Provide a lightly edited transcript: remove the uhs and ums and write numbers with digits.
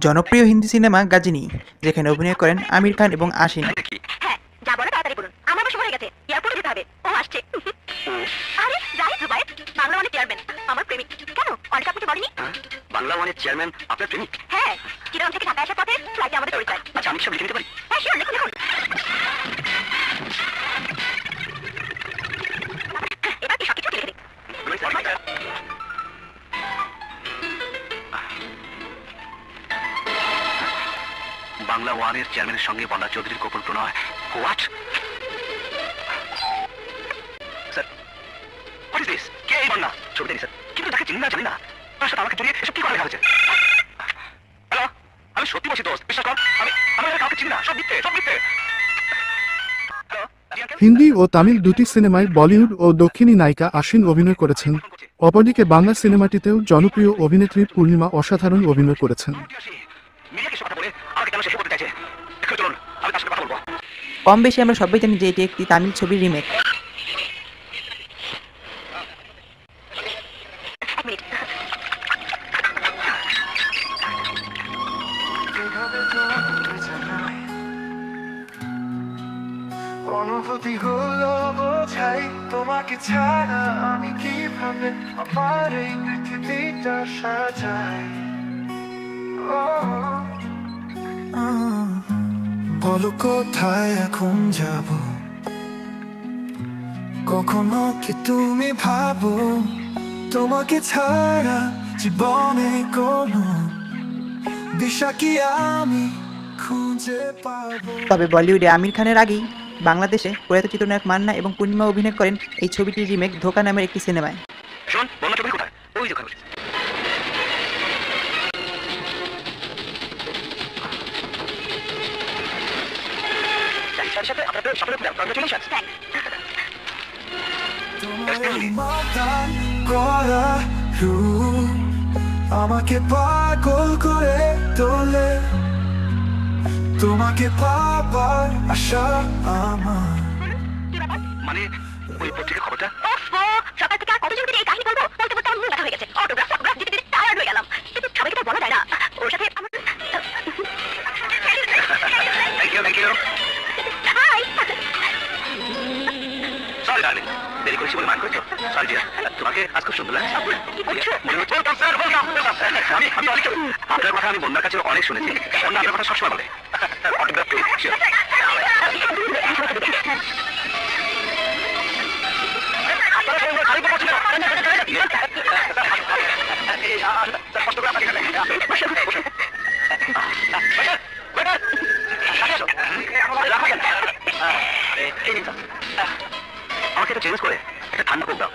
জনপ্রিয় হিন্দি সিনেমা গাজিনী, যেখানে অভিনয় করেন আমির খান এবং আশিন। হ্যাঁ, যা বলে তাড়াতাড়ি বলুন। আমার সময় হয়ে গেছে, এয়ারপোর্টে যেতে হবে। ও আসছে। আরে যাই জুবাইর, বাংলা মানে চেয়ারম্যান, আমার প্রেমিক। কেন অনেক আপনাকে বলেনি? বাংলা মানে চেয়ারম্যান আপনার প্রেমিক? হ্যাঁ, চিরাং থেকে ঢাকা আসার পথে ফ্লাইটে আমাদের পরিচয়। আচ্ছা, আমি সব লিখে নিতে পারি? হ্যাঁ শিওর, লিখুন লিখুন। এবার কি সবকিছু লিখে দিন। বাংলা ওয়ানের চেয়ারম্যানের সঙ্গে বন্যা চৌধুরীর গোপন প্রণয়। What sir, what is this? কে এই বন্যা? ছবি দেখি স্যার, কিন্তু তাকে চিনি না, জানি না। তার সাথে আমাকে জড়িয়ে এসব কি করে লেখা হয়েছে? হ্যালো, আমি সত্যি বলছি দোস্ত, বিশ্বাস কর। আমি কাউকে চিনি না, সব মিথ্যে, সব মিথ্যে। হিন্দি ও তামিল দুটি সিনেমায় বলিউড ও দক্ষিণী নায়িকা আশিন অভিনয় করেছেন। অপরদিকে বাংলা সিনেমাটিতেও জনপ্রিয় অভিনেত্রী পূর্ণিমা অসাধারণ অভিনয় করেছেন। কম বেশি আমরা সবাই জানি যে এটি একটি তামিল ছবির রিমেক। অনুভূতি হলো বোঝাই তোমাকে ছাড়া আমি কিভাবে আমার এই পৃথিবীটা সাজাই। বলো কোথায় এখন যাব, কখনো কি তুমি ভাবো তোমাকে ছাড়া জীবনে কোনো দিশা কি আমি খুঁজে পাবো? তবে বলিউডে আমির খানের আগেই বাংলাদেশে প্রয়াত চিত্রনায়ক মান্না এবং পূর্ণিমা অভিনয় করেন এই ছবিটির রিমেক ধোকা নামের একটি সিনেমায়। শোন, বন্যা চৌধুরী কোথায়? ওই যে ওখানে বসেছে। আমাকে পাগল করে তোলে, তোমাকে পাবার আশা আমার। মানে ওই পত্রিকা খবরটা? সকাল থেকে আর কতজনকে এই কাহিনী বলবো, বলতে বলতে আমার মন ব্যথা হয়ে গেছে। অটোগ্রাফ দিতে দিতে টায়ার্ড হয়ে গেলাম, কিন্তু সবাইকে তো বলা যায় না। ওর সাথে আমার thank you. Hi. Sorry darling, দেরি করেছি বলে মান করেছো? সরি ডিয়ার, তোমাকে আজ খুব সুন্দর লাগছে। আমি অনেক আপনার কথা আমি বন্যার কাছে অনেক শুনেছি। বন্যা আপনার কথা সবসময় বলে। অটোগ্রাফ পেয়ে আমাকে এটা চেঞ্জ করে একটা ঠান্ডা কোক দাও।